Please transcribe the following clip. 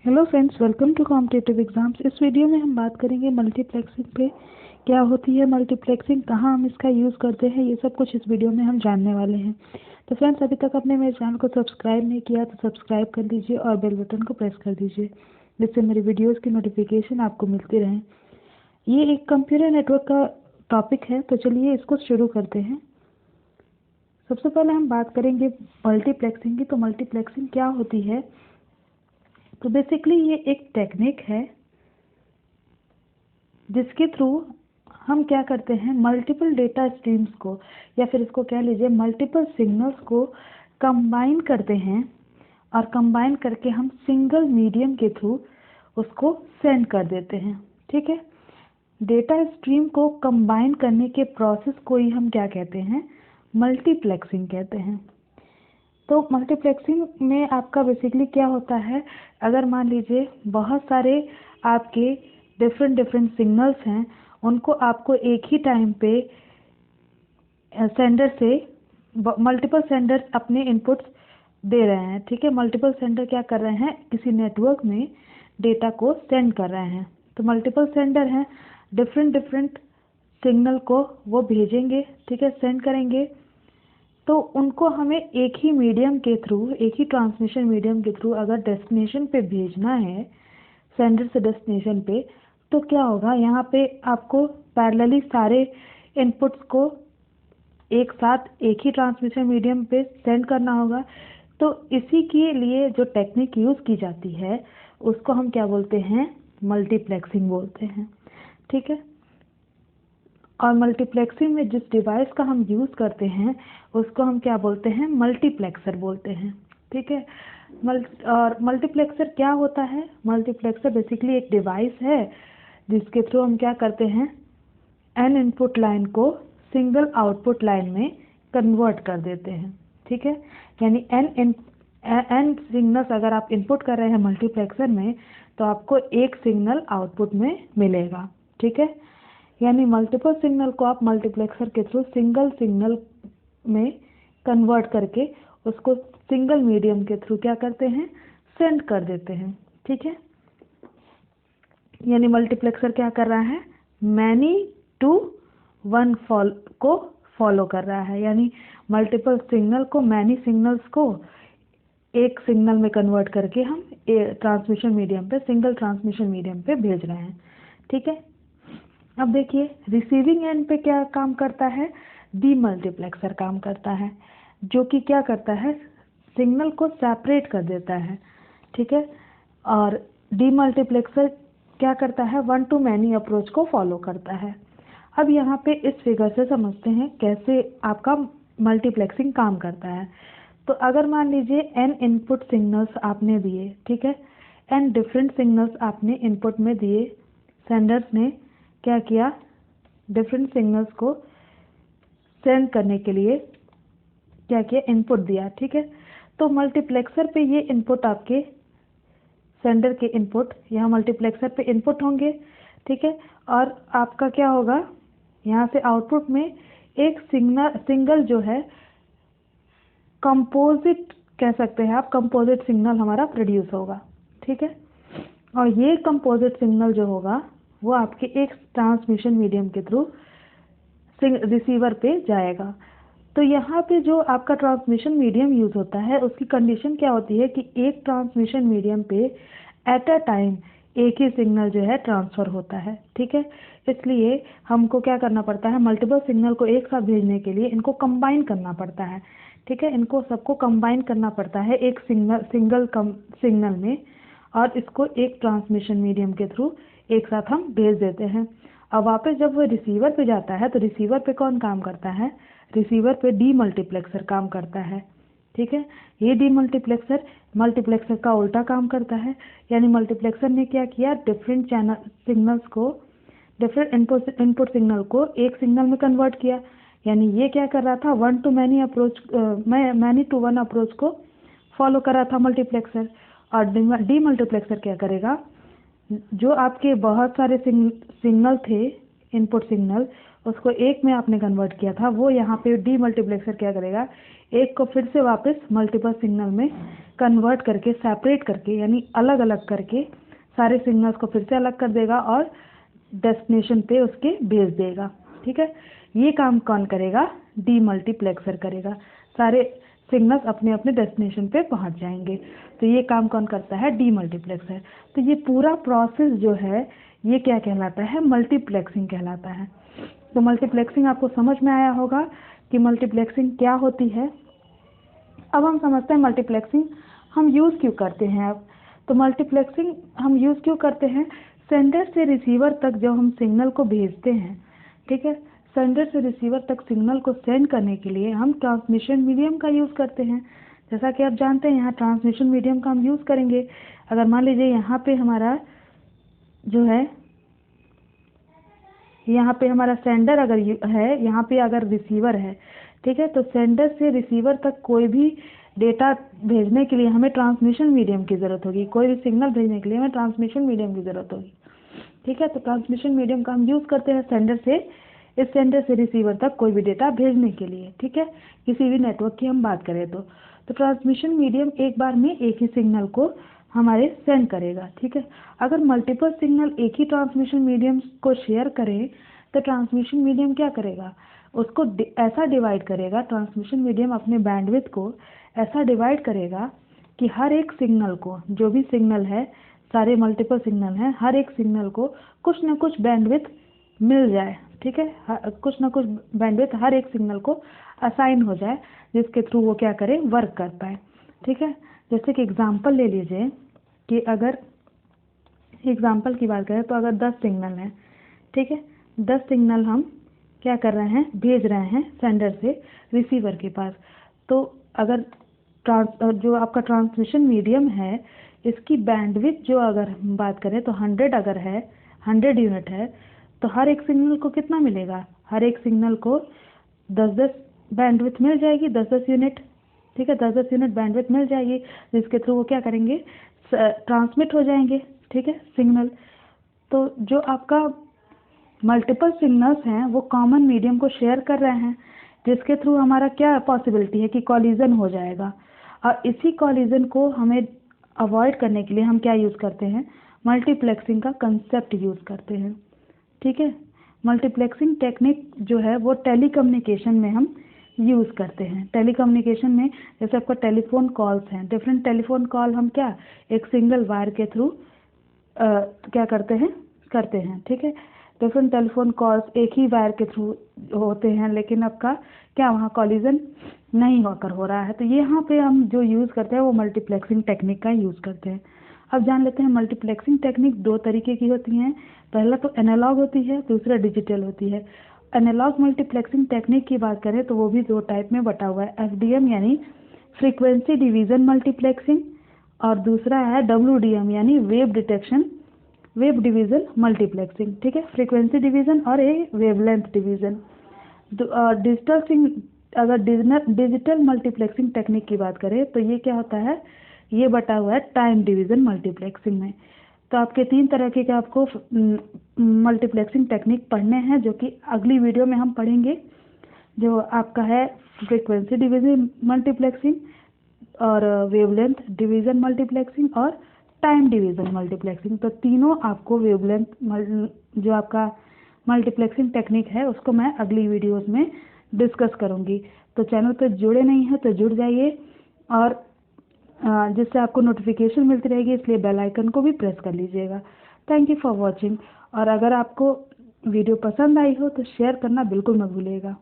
Hello friends, welcome to competitive exams. इस video में हम बात करेंगे मल्टीप्लेक्सिंग पे। क्या होती है मल्टीप्लेक्सिंग, कहाँ हम इसका यूज़ करते हैं, ये सब कुछ इस वीडियो में हम जानने वाले हैं। तो फ्रेंड्स, अभी तक आपने मेरे चैनल को सब्सक्राइब नहीं किया तो सब्सक्राइब कर दीजिए और बेल बटन को प्रेस कर दीजिए, जिससे मेरी वीडियोज़ की नोटिफिकेशन आपको मिलती रहें। ये एक कंप्यूटर नेटवर्क का टॉपिक है, तो चलिए इसको शुरू करते हैं। सबसे पहले हम बात करेंगे मल्टीप्लेक्सिंग की। तो मल्टीप्लेक्सिंग क्या होती है? तो बेसिकली ये एक टेक्निक है जिसके थ्रू हम क्या करते हैं, मल्टीपल डेटा स्ट्रीम्स को या फिर इसको कह लीजिए मल्टीपल सिग्नल्स को कंबाइन करते हैं और कंबाइन करके हम सिंगल मीडियम के थ्रू उसको सेंड कर देते हैं। ठीक है, डेटा स्ट्रीम को कंबाइन करने के प्रोसेस को ही हम क्या कहते हैं, मल्टीप्लेक्सिंग कहते हैं। तो मल्टीप्लेक्सिंग में आपका बेसिकली क्या होता है, अगर मान लीजिए बहुत सारे आपके डिफरेंट सिग्नल्स हैं, उनको आपको एक ही टाइम पे सेंडर से मल्टीपल सेंडर्स अपने इनपुट्स दे रहे हैं। ठीक है, मल्टीपल सेंडर क्या कर रहे हैं, किसी नेटवर्क में डेटा को सेंड कर रहे हैं। तो मल्टीपल सेंडर हैं, डिफरेंट सिग्नल को वो भेजेंगे, ठीक है, सेंड करेंगे। तो उनको हमें एक ही मीडियम के थ्रू, एक ही ट्रांसमिशन मीडियम के थ्रू अगर डेस्टिनेशन पे भेजना है, सेंडर से डेस्टिनेशन पे, तो क्या होगा, यहाँ पे आपको पैरेलली सारे इनपुट्स को एक साथ एक ही ट्रांसमिशन मीडियम पे सेंड करना होगा। तो इसी के लिए जो टेक्निक यूज़ की जाती है उसको हम क्या बोलते हैं, मल्टीप्लेक्सिंग बोलते हैं। ठीक है, और मल्टीप्लेक्सिंग में जिस डिवाइस का हम यूज़ करते हैं उसको हम क्या बोलते हैं, मल्टीप्लेक्सर बोलते हैं। ठीक है, और मल्टीप्लेक्सर क्या होता है, मल्टीप्लेक्सर बेसिकली एक डिवाइस है जिसके थ्रू हम क्या करते हैं, एन इनपुट लाइन को सिंगल आउटपुट लाइन में कन्वर्ट कर देते हैं। ठीक है, यानी एन सिग्नल्स अगर आप इनपुट कर रहे हैं मल्टीप्लेक्सर में तो आपको एक सिग्नल आउटपुट में मिलेगा। ठीक है, यानी मल्टीपल सिग्नल को आप मल्टीप्लेक्सर के थ्रू सिंगल सिग्नल में कन्वर्ट करके उसको सिंगल मीडियम के थ्रू क्या करते हैं, सेंड कर देते हैं। ठीक है, यानी मल्टीप्लेक्सर क्या कर रहा है, मैनी टू वन को फॉलो कर रहा है, यानी मल्टीपल सिग्नल को, मैनी सिग्नल्स को एक सिग्नल में कन्वर्ट करके हम ट्रांसमिशन मीडियम पे, सिंगल ट्रांसमिशन मीडियम पे भेज रहे हैं। ठीक है, अब देखिए रिसीविंग एंड पे क्या काम करता है, डीमल्टीप्लेक्सर काम करता है, जो कि क्या करता है, सिग्नल को सेपरेट कर देता है। ठीक है, और डीमल्टीप्लेक्सर क्या करता है, वन टू मैनी अप्रोच को फॉलो करता है। अब यहाँ पे इस फिगर से समझते हैं कैसे आपका मल्टीप्लेक्सिंग काम करता है। तो अगर मान लीजिए एन इनपुट सिग्नल्स आपने दिए, ठीक है, एन डिफरेंट सिग्नल्स आपने इनपुट में दिए, सेंडर्स ने क्या किया, डिफरेंट सिग्नल्स को सेंड करने के लिए क्या किया, इनपुट दिया। ठीक है, तो मल्टीप्लेक्सर पे ये इनपुट आपके सेंडर के इनपुट यहाँ मल्टीप्लेक्सर पे इनपुट होंगे। ठीक है, और आपका क्या होगा, यहाँ से आउटपुट में एक सिंगल जो है कंपोजिट कह सकते हैं आप, कंपोजिट सिग्नल हमारा प्रोड्यूस होगा। ठीक है, और ये कंपोजिट सिग्नल जो होगा वो आपके एक ट्रांसमिशन मीडियम के थ्रू रिसीवर पे जाएगा। तो यहाँ पे जो आपका ट्रांसमिशन मीडियम यूज़ होता है उसकी कंडीशन क्या होती है कि एक ट्रांसमिशन मीडियम पे एट अ टाइम एक ही सिग्नल जो है ट्रांसफ़र होता है। ठीक है, इसलिए हमको क्या करना पड़ता है, मल्टीपल सिग्नल को एक साथ भेजने के लिए इनको कंबाइन करना पड़ता है। ठीक है, इनको सबको कंबाइन करना पड़ता है एक सिग्नल में, और इसको एक ट्रांसमिशन मीडियम के थ्रू एक साथ हम भेज देते हैं। अब वापस जब वो रिसीवर पे जाता है तो रिसीवर पे कौन काम करता है, रिसीवर पे डीमल्टीप्लेक्सर काम करता है। ठीक है, ये डीमल्टीप्लेक्सर मल्टीप्लेक्सर का उल्टा काम करता है, यानी मल्टीप्लेक्सर ने क्या किया, डिफरेंट चैनल सिग्नल्स को, डिफरेंट इनपुट सिग्नल को एक सिग्नल में कन्वर्ट किया। यानी ये क्या कर रहा था, one to many approach, many to one approach को फॉलो कर रहा था मल्टीप्लेक्सर। और डीमल्टीप्लेक्सर क्या करेगा, जो आपके बहुत सारे सिग्नल थे, इनपुट सिग्नल, उसको एक में आपने कन्वर्ट किया था, वो यहाँ पे डीमल्टीप्लेक्सर क्या करेगा, एक को फिर से वापस मल्टीपल सिग्नल में कन्वर्ट करके, सेपरेट करके, यानी अलग अलग करके सारे सिग्नल्स को फिर से अलग कर देगा और डेस्टिनेशन पे उसके भेज देगा। ठीक है, ये काम कौन करेगा, डीमल्टीप्लेक्सर करेगा। सारे सिग्नल्स अपने अपने डेस्टिनेशन पे पहुंच जाएंगे। तो ये काम कौन करता है, डीमल्टीप्लेक्सर। तो ये पूरा प्रोसेस जो है ये क्या कहलाता है, मल्टीप्लेक्सिंग कहलाता है। तो मल्टीप्लेक्सिंग आपको समझ में आया होगा कि मल्टीप्लेक्सिंग क्या होती है। अब हम समझते हैं मल्टीप्लेक्सिंग हम यूज़ क्यों करते हैं। अब तो मल्टीप्लेक्सिंग हम यूज़ क्यों करते हैं, सेंडर से रिसीवर तक जब हम सिग्नल को भेजते हैं, ठीक है, सेंडर से रिसीवर तक सिग्नल को सेंड करने के लिए हम ट्रांसमिशन मीडियम का यूज़ करते हैं। जैसा कि आप जानते हैं यहाँ ट्रांसमिशन मीडियम का हम यूज़ करेंगे। अगर मान लीजिए यहाँ पे हमारा जो है, यहाँ पे हमारा सेंडर अगर है, यहाँ पे अगर रिसीवर है, ठीक है, तो सेंडर से रिसीवर तक कोई भी डेटा भेजने के लिए हमें ट्रांसमिशन मीडियम की ज़रूरत होगी। कोई भी सिग्नल भेजने के लिए हमें ट्रांसमिशन मीडियम की ज़रूरत होगी। ठीक है, तो ट्रांसमिशन मीडियम का हम यूज़ करते हैं सेंडर से, इस सेंडर से रिसीवर तक कोई भी डेटा भेजने के लिए। ठीक है, किसी भी नेटवर्क की हम बात करें तो ट्रांसमिशन मीडियम एक बार में एक ही सिग्नल को हमारे सेंड करेगा। ठीक है, अगर मल्टीपल सिग्नल एक ही ट्रांसमिशन मीडियम को शेयर करें तो ट्रांसमिशन मीडियम क्या करेगा, उसको ऐसा डिवाइड करेगा, ट्रांसमिशन मीडियम अपने बैंडविड्थ को ऐसा डिवाइड करेगा कि हर एक सिग्नल को, जो भी सिग्नल है, सारे मल्टीपल सिग्नल हैं, हर एक सिग्नल को कुछ ना कुछ बैंडविड्थ मिल जाए। ठीक है, कुछ ना कुछ बैंडविड्थ हर एक सिग्नल को असाइन हो जाए, जिसके थ्रू वो क्या करे, वर्क कर पाए। ठीक है, जैसे कि एग्जांपल ले लीजिए कि अगर एग्जांपल की बात करें तो अगर 10 सिग्नल हैं, ठीक है, 10 सिग्नल हम क्या कर रहे हैं, भेज रहे हैं सेंडर से रिसीवर के पास। तो अगर जो आपका ट्रांसमिशन मीडियम है, इसकी बैंडविड्थ जो अगर हम बात करें तो 100 अगर है, 100 यूनिट है, तो हर एक सिग्नल को कितना मिलेगा, हर एक सिग्नल को 10-10 बैंडविड्थ मिल जाएगी, 10-10 यूनिट। ठीक है, 10-10 यूनिट बैंडविड्थ मिल जाएगी, जिसके थ्रू वो क्या करेंगे, ट्रांसमिट हो जाएंगे। ठीक है, सिग्नल। तो जो आपका मल्टीपल सिग्नल्स हैं वो कॉमन मीडियम को शेयर कर रहे हैं, जिसके थ्रू हमारा क्या पॉसिबिलिटी है कि कॉलिजन हो जाएगा। और इसी कॉलिजन को हमें अवॉइड करने के लिए हम क्या यूज़ करते हैं, मल्टीप्लेक्सिंग का कंसेप्ट यूज़ करते हैं। ठीक है, मल्टीप्लेक्सिंग टेक्निक जो है वो टेलीकम्युनिकेशन में हम यूज़ करते हैं। टेलीकम्युनिकेशन में जैसे आपका टेलीफोन कॉल्स हैं, डिफरेंट टेलीफोन कॉल हम क्या एक सिंगल वायर के थ्रू क्या करते हैं। ठीक है, डिफरेंट टेलीफोन कॉल्स एक ही वायर के थ्रू होते हैं, लेकिन आपका क्या वहाँ कॉलिजन नहीं होकर हो रहा है। तो यहाँ पे हम जो यूज़ करते हैं वो मल्टीप्लेक्सिंग टेक्निक का यूज़ करते हैं। अब जान लेते हैं मल्टीप्लेक्सिंग टेक्निक 2 तरीके की होती हैं। पहला तो एनालॉग होती है, दूसरा डिजिटल होती है। एनालॉग मल्टीप्लेक्सिंग टेक्निक की बात करें तो वो भी 2 टाइप में बटा हुआ है, FDM यानी फ्रीक्वेंसी डिवीज़न मल्टीप्लेक्सिंग, और दूसरा है WDM यानी वेव डिवीज़न मल्टीप्लेक्सिंग। ठीक है, फ्रीक्वेंसी डिवीज़न और a wavelength division. Digital multiplexing technique की बात करें तो ये क्या होता है, ये बटा हुआ है टाइम डिवीज़न मल्टीप्लेक्सिंग में। तो आपके 3 तरह के आपको मल्टीप्लेक्सिंग टेक्निक पढ़ने हैं, जो कि अगली वीडियो में हम पढ़ेंगे। जो आपका है फ्रीक्वेंसी डिवीज़न मल्टीप्लेक्सिंग और वेवलेंथ डिवीज़न मल्टीप्लेक्सिंग और टाइम डिवीज़न मल्टीप्लेक्सिंग। तो तीनों आपको वेवलेंथ जो आपका मल्टीप्लेक्सिंग टेक्निक है उसको मैं अगली वीडियोस में डिस्कस करूँगी। तो चैनल पर जुड़े नहीं हैं तो जुड़ जाइए, और जिससे आपको नोटिफिकेशन मिलती रहेगी, इसलिए बेल आइकन को भी प्रेस कर लीजिएगा। Thank you for watching. और अगर आपको वीडियो पसंद आई हो तो शेयर करना बिल्कुल मत भूलिएगा।